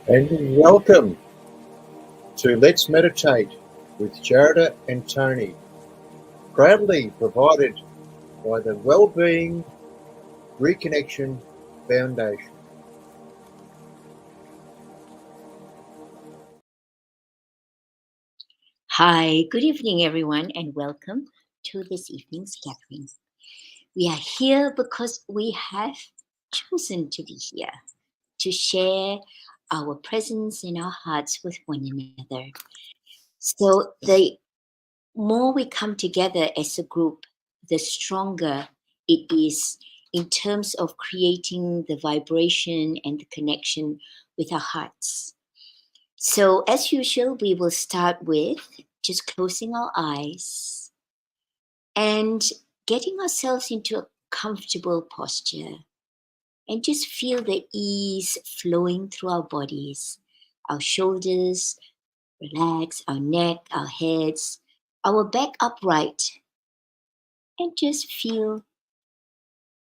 And welcome to Let's Meditate with Sharada and Tony, proudly provided by the Wellbeing Reconnection Foundation. Hi, good evening, everyone, and welcome to this evening's gathering. We are here because we have chosen to be here to share our presence in our hearts with one another. So, the more we come together as a group, the stronger it is in terms of creating the vibration and the connection with our hearts. So, as usual, we will start with just closing our eyes and getting ourselves into a comfortable posture and just feel the ease flowing through our bodies, our shoulders, relax, our neck, our heads, our back upright, and just feel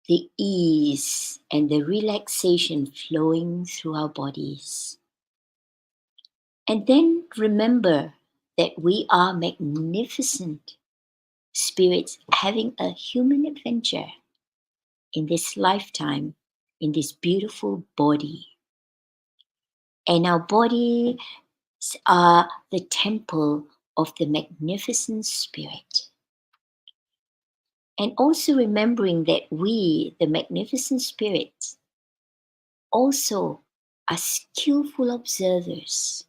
the ease and the relaxation flowing through our bodies. And then remember that we are magnificent spirits having a human adventure in this lifetime, in this beautiful body. And our bodies are the temple of the magnificent spirit. And also remembering that we, the magnificent spirits, also are skillful observers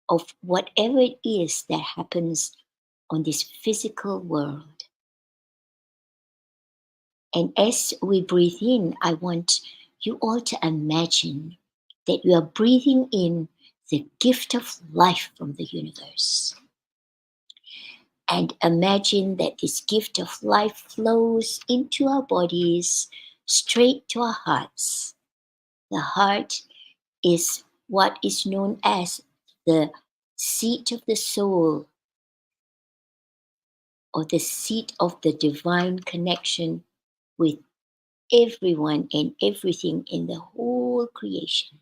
of whatever it is that happens on this physical world. And as we breathe in, I want you all to imagine that you are breathing in the gift of life from the universe. And imagine that this gift of life flows into our bodies, straight to our hearts. The heart is what is known as the seat of the soul, or the seat of the divine connection with everyone and everything in the whole creation.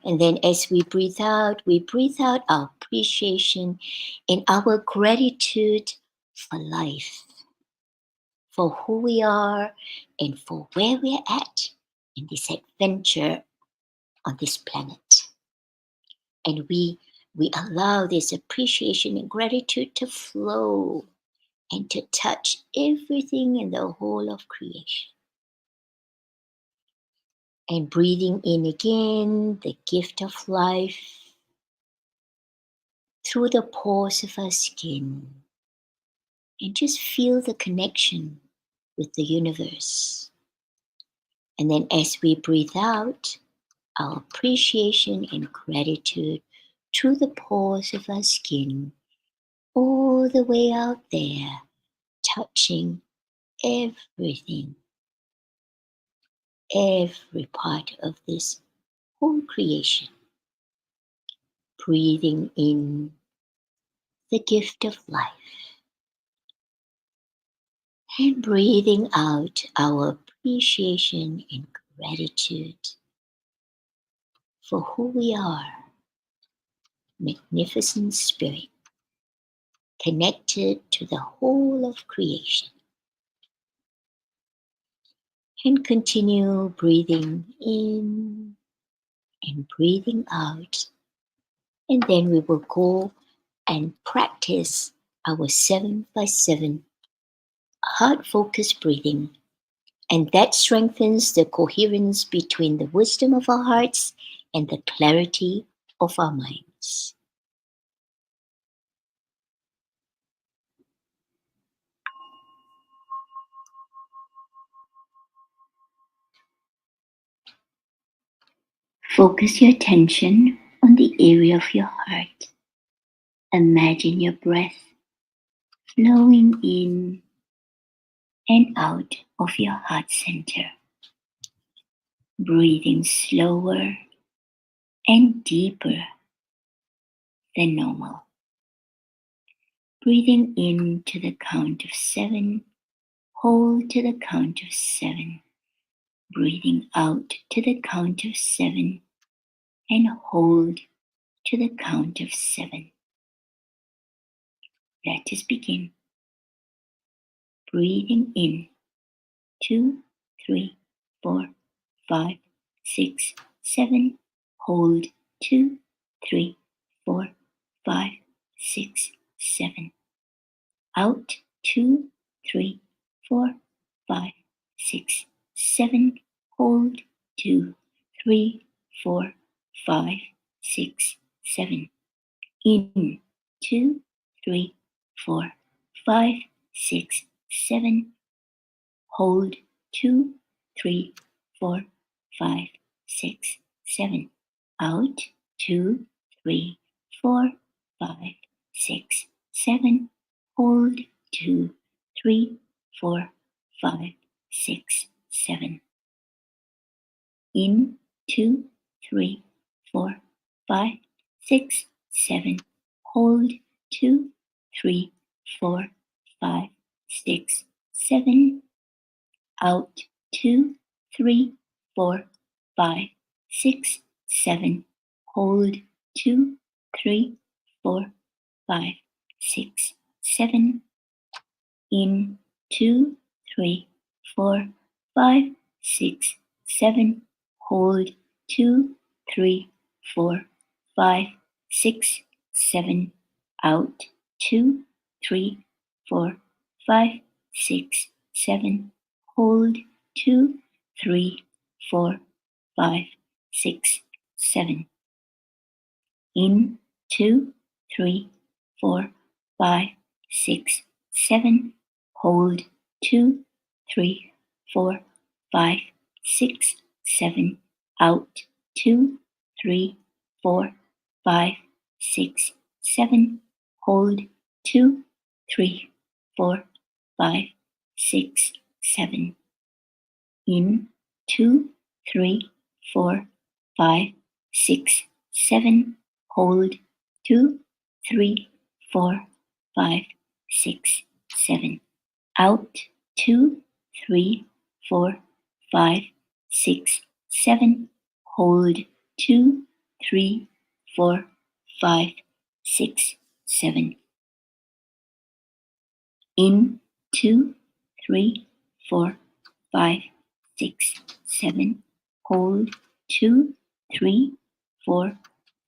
And then as we breathe out our appreciation and our gratitude for life, for who we are and for where we're at in this adventure on this planet. And we allow this appreciation and gratitude to flow and to touch everything in the whole of creation. And breathing in again the gift of life through the pores of our skin. And just feel the connection with the universe. And then as we breathe out, our appreciation and gratitude through the pores of our skin, all the way out there, touching everything, every part of this whole creation. Breathing in the gift of life. And breathing out our appreciation and gratitude for who we are, magnificent spirit, connected to the whole of creation. And continue breathing in and breathing out. And then we will go and practice our 7x7 heart-focused breathing. And that strengthens the coherence between the wisdom of our hearts and the clarity of our minds. Focus your attention on the area of your heart. Imagine your breath flowing in and out of your heart center. Breathing slower and deeper than normal. Breathing in to the count of 7, hold to the count of 7. Breathing out to the count of 7 and hold to the count of 7. Let us begin. Breathing in 2, 3, 4, 5, 6, 7. Hold 2, 3, 4, 5, 6, 7. Out 2, 3, 4, 5, 6, 7. Hold 2, 3, 4, 5, 6, 7. In 2, 3, 4, 5, 6, 7. Hold 2, 3, 4, 5, 6, 7. Out 2, 3, 4, 5, 6, 7. Hold 2, 3, 4, 5, 6, 7. In 2, 3, 4, 5, 6, 7. Hold 2, 3, 4, 5, 6, 7. Out 2, 3, 4, 5, 6, 7. Hold 2, 3, 4, 5, 6, 7. In 2, 3, 4, 5, 6, 7. Hold 2, 3, 4, 5, 6, 7. Out 2, 3, 4, 5, 6, 7. Hold 2, 3, 4, 5, 6, 7. In 2, 3, 4, 5, 6, 7. Hold 2, 3, 4, 5, 6, 7. Out 2, 3, 4, 5, 6, 7. Hold 2, 3, 4, 5, 6, 7. In 2, 3, 4, 5, 6, 7. Hold 2, 3, 4, 5, 6, 7. Out 2, 3, 4, 5, 6, 7. Hold 2, 3, 4, 5, 6, 7. In 2, 3, 4, 5, 6, 7. Hold 2, 3, 4,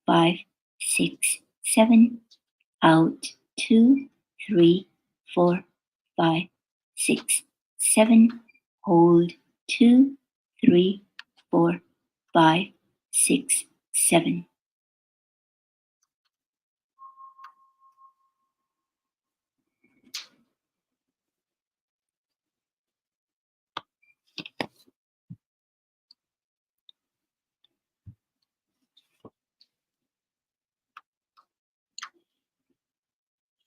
5, 6, 7. Out 2, 3, 4, 5, 6, 7. Hold 2, 3, 4, 5, 6, 7.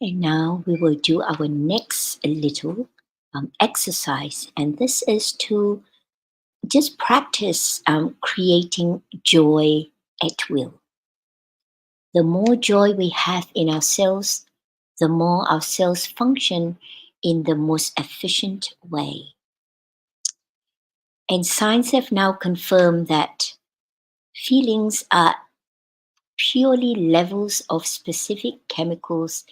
And now we will do our next little exercise, and this is to just practice creating joy at will. The more joy we have in ourselves, the more our cells function in the most efficient way. And science have now confirmed that feelings are purely levels of specific chemicals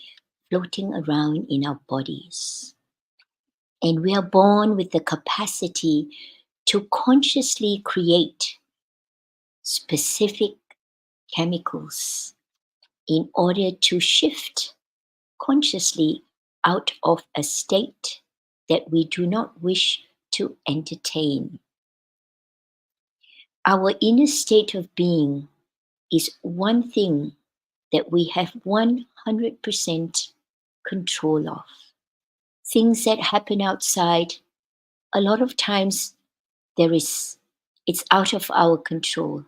floating around in our bodies. And we are born with the capacity to consciously create specific chemicals in order to shift consciously out of a state that we do not wish to entertain. Our inner state of being is one thing that we have 100% control of. Things that happen outside, a lot of times it's out of our control.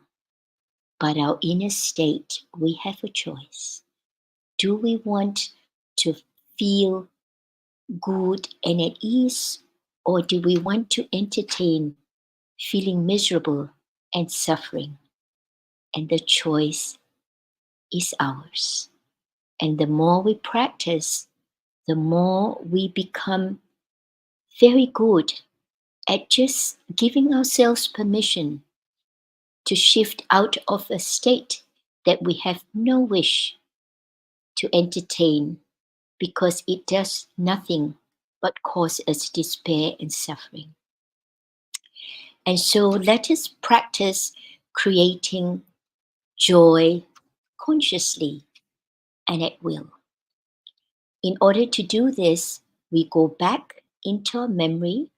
But our inner state, we have a choice. Do we want to feel good and at ease, or do we want to entertain feeling miserable and suffering? And the choice is ours. And the more we practice, the more we become very good at just giving ourselves permission to shift out of a state that we have no wish to entertain because it does nothing but cause us despair and suffering. And so let us practice creating joy consciously and at will. In order to do this, we go back into our memory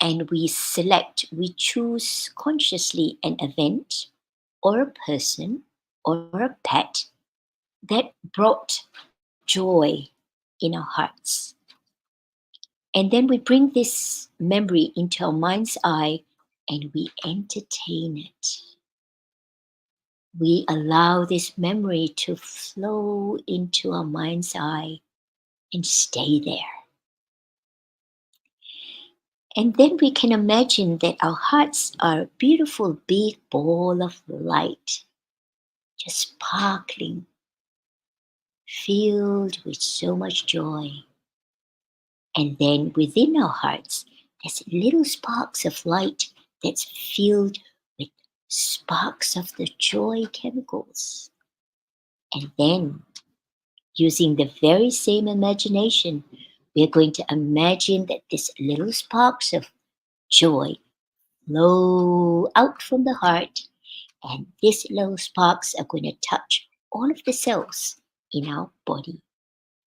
and we choose consciously an event or a person or a pet that brought joy in our hearts. And then we bring this memory into our mind's eye and we entertain it. We allow this memory to flow into our mind's eye and stay there. And then we can imagine that our hearts are a beautiful big ball of light, just sparkling, filled with so much joy. And then within our hearts, there's little sparks of light that's filled with sparks of the joy chemicals. And then, using the very same imagination, we're going to imagine that these little sparks of joy flow out from the heart, and these little sparks are going to touch all of the cells in our body.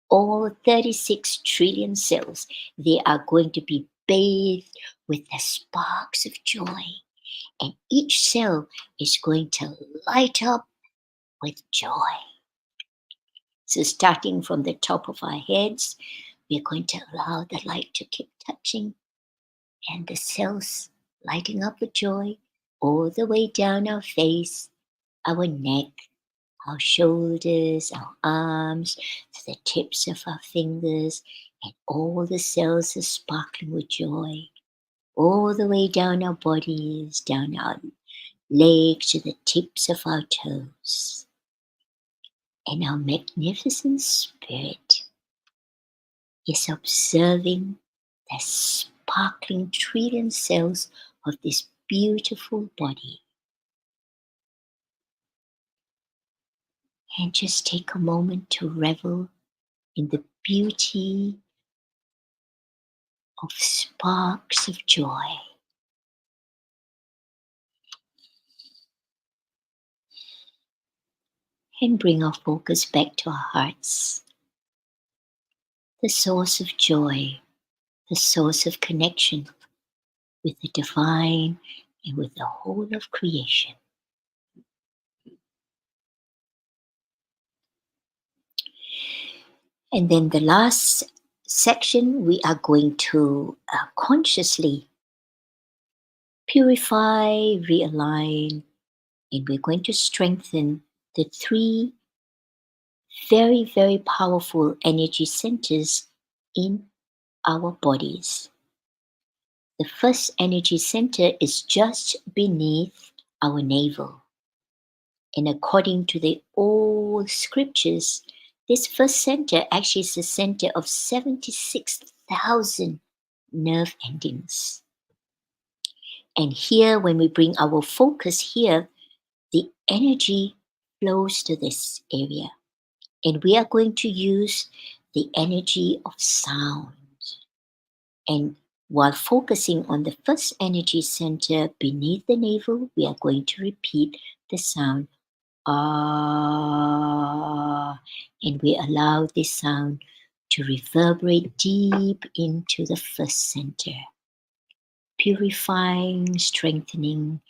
All 36 trillion cells, they are going to be bathed with the sparks of joy. And each cell is going to light up with joy. So starting from the top of our heads, we're going to allow the light to keep touching and the cells lighting up with joy all the way down our face, our neck, our shoulders, our arms, to the tips of our fingers, and all the cells are sparkling with joy, all the way down our bodies, down our legs, to the tips of our toes. And our magnificent spirit is observing the sparkling trillion cells of this beautiful body. And just take a moment to revel in the beauty of sparks of joy. And bring our focus back to our hearts, the source of joy, the source of connection with the divine and with the whole of creation. And then the last section, we are going to consciously purify, realign, and we're going to strengthen the three very, very powerful energy centers in our bodies. The first energy center is just beneath our navel. And according to the old scriptures, this first center actually is the center of 76,000 nerve endings. And here, when we bring our focus here, the energy flows to this area. And we are going to use the energy of sound. And while focusing on the first energy center beneath the navel, we are going to repeat the sound ah, and we allow this sound to reverberate deep into the first center, purifying, strengthening,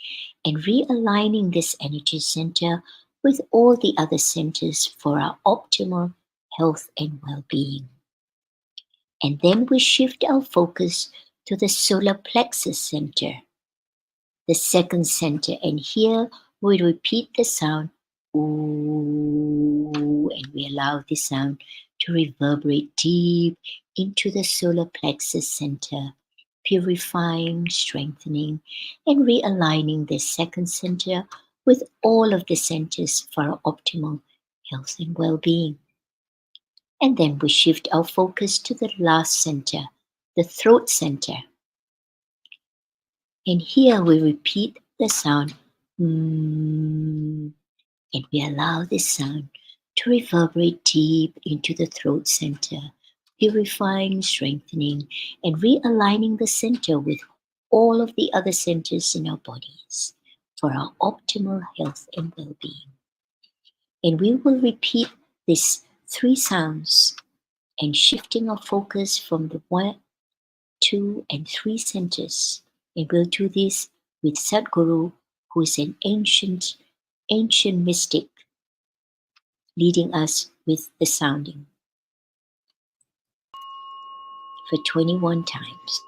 and realigning this energy center with all the other centers for our optimal health and well-being. And then we shift our focus to the solar plexus center, the second center, and here we repeat the sound ooh, and we allow the sound to reverberate deep into the solar plexus center, purifying, strengthening, and realigning the second center with all of the centers for our optimal health and well-being. And then we shift our focus to the last center, the throat center. And here we repeat the sound and we allow this sound to reverberate deep into the throat center, purifying, strengthening, and realigning the center with all of the other centers in our bodies for our optimal health and well-being. And we will repeat these 3 sounds and shifting our focus from the 1, 2, and 3 centers. And we'll do this with Sadhguru, who is an ancient mystic, leading us with the sounding for 21 times.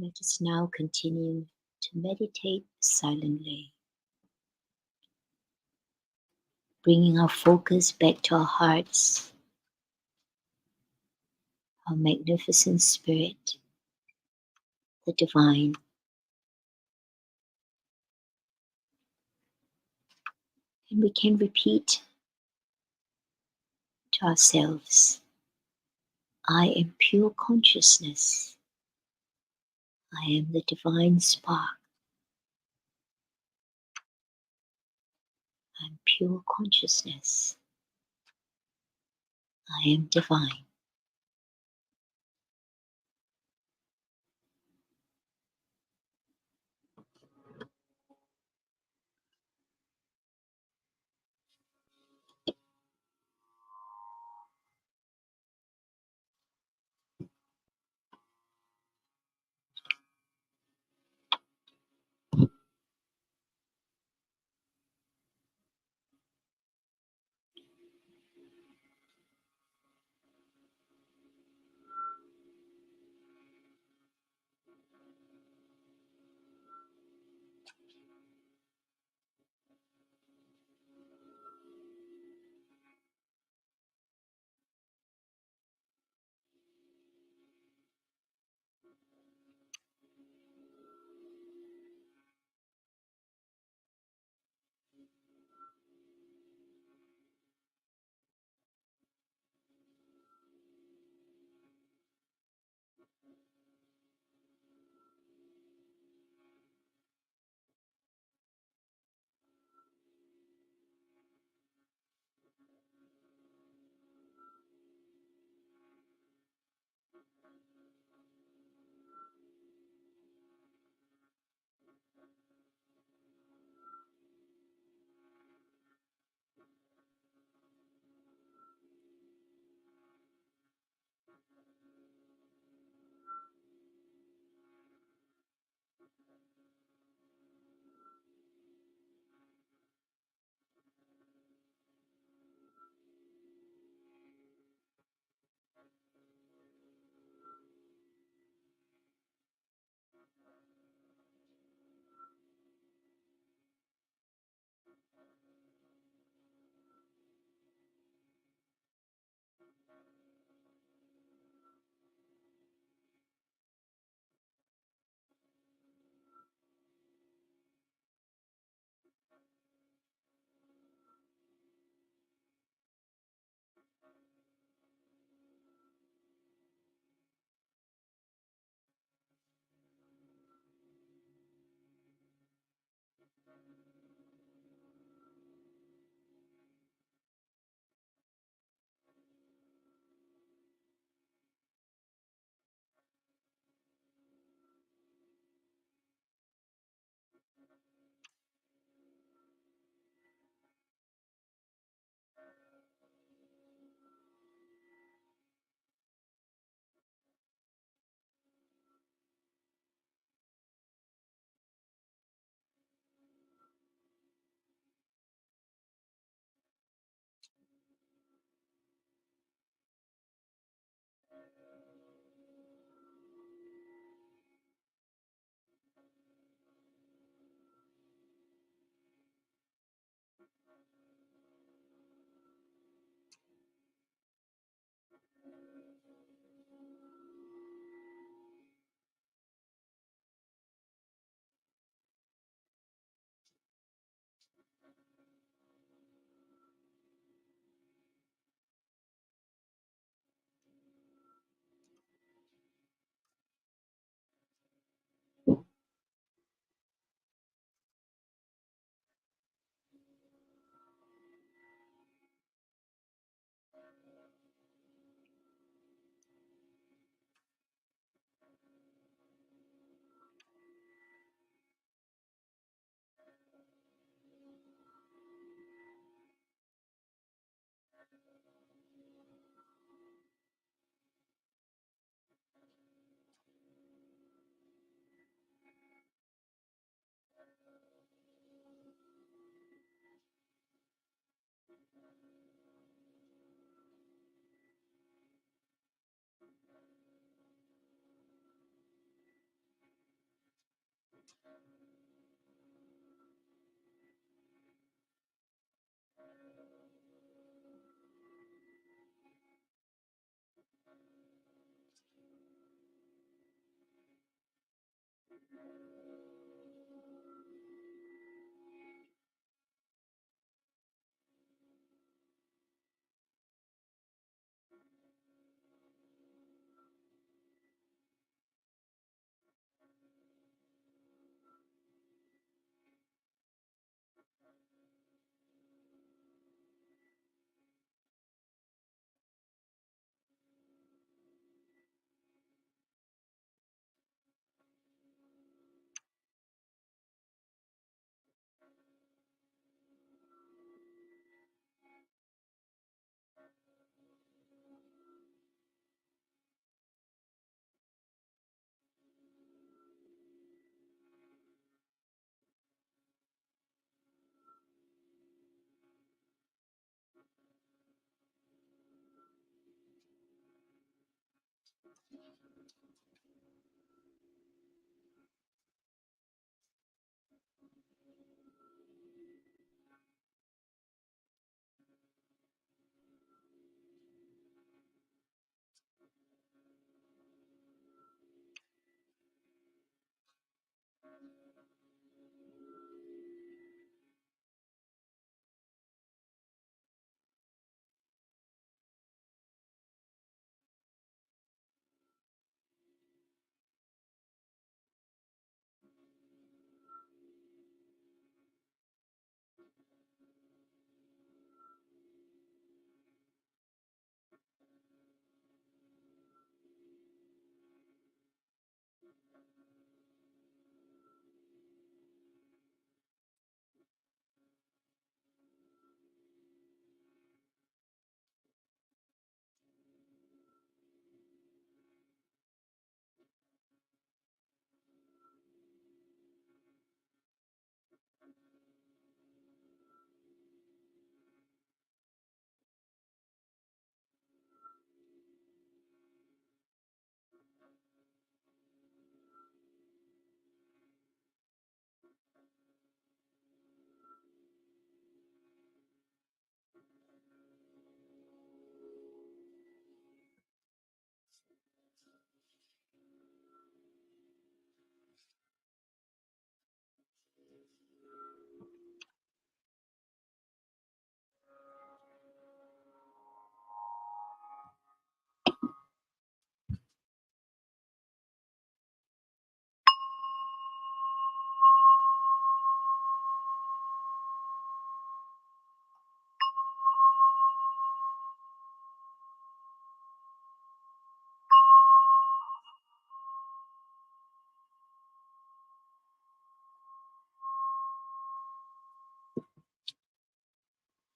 let us now continue to meditate silently, bringing our focus back to our hearts, our magnificent spirit, the divine. And we can repeat to ourselves, I am pure consciousness. I am the divine spark. I am pure consciousness. I am divine.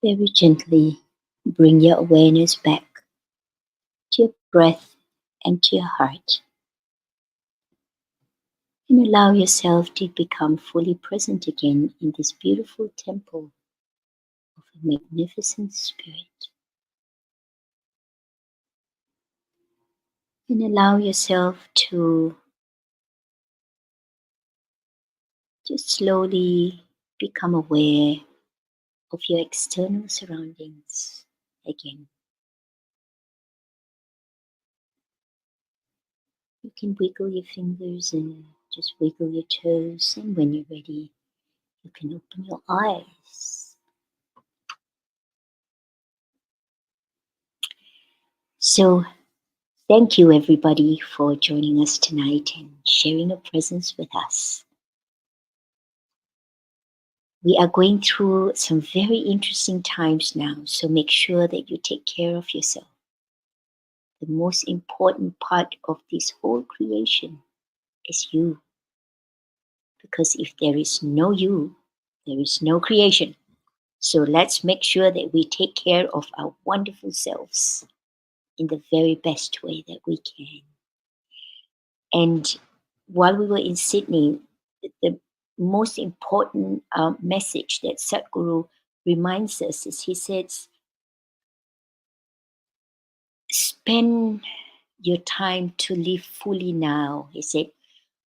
Very gently bring your awareness back to your breath and to your heart, and allow yourself to become fully present again in this beautiful temple of a magnificent spirit. And allow yourself to just slowly become aware of your external surroundings again. You can wiggle your fingers and just wiggle your toes, and when you're ready, you can open your eyes. So, thank you everybody for joining us tonight and sharing your presence with us. We are going through some very interesting times now, so make sure that you take care of yourself. The most important part of this whole creation is you. Because if there is no you, there is no creation. So let's make sure that we take care of our wonderful selves in the very best way that we can. And while we were in Sydney, the most important message that Sadhguru reminds us is he says, spend your time to live fully now. He said,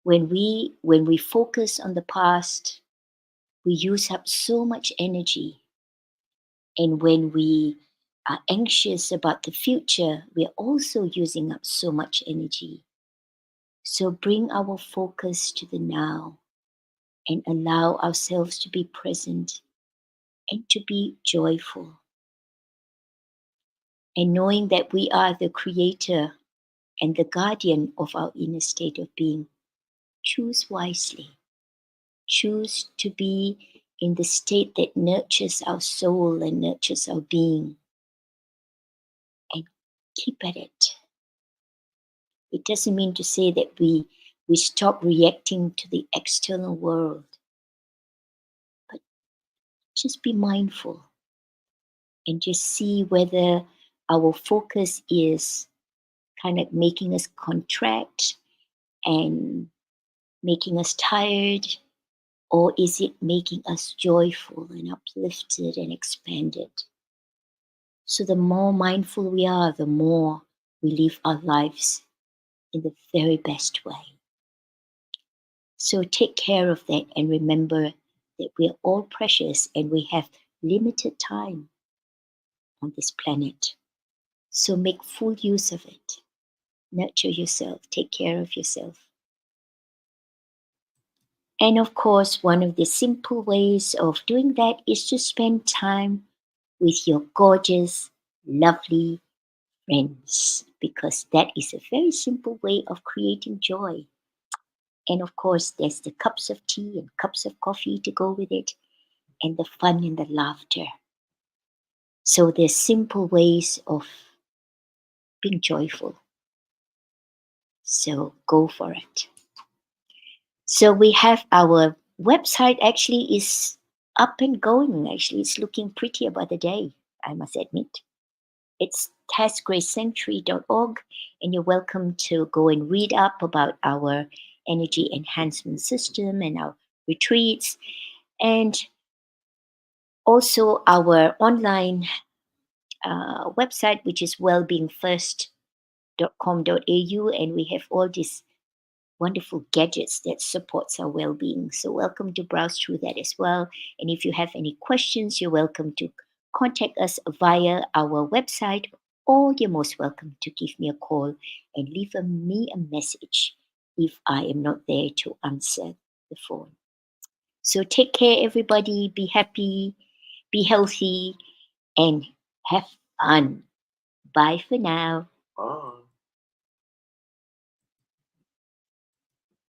when we focus on the past, we use up so much energy. And when we are anxious about the future, we're also using up so much energy. So bring our focus to the now and allow ourselves to be present and to be joyful. And knowing that we are the creator and the guardian of our inner state of being, choose wisely. Choose to be in the state that nurtures our soul and nurtures our being, and keep at it. It doesn't mean to say that we stop reacting to the external world, but just be mindful and just see whether our focus is kind of making us contract and making us tired, or is it making us joyful and uplifted and expanded? So the more mindful we are, the more we live our lives in the very best way. So take care of that and remember that we are all precious and we have limited time on this planet. So make full use of it. Nurture yourself, take care of yourself. And of course, one of the simple ways of doing that is to spend time with your gorgeous, lovely friends, because that is a very simple way of creating joy. And of course, there's the cups of tea and cups of coffee to go with it, and the fun and the laughter. So there's simple ways of being joyful. So go for it. So we have our website actually is up and going. Actually, it's looking prettier by the day, I must admit. It's tazgracesanctuary.org, and you're welcome to go and read up about our energy enhancement system and our retreats, and also our online website, which is wellbeingfirst.com.au, and we have all these wonderful gadgets that supports our well-being. So welcome to browse through that as well. And if you have any questions, you're welcome to contact us via our website, or you're most welcome to give me a call and leave me a message if I am not there to answer the phone. So take care, everybody. Be happy, be healthy, and have fun. Bye for now. Bye.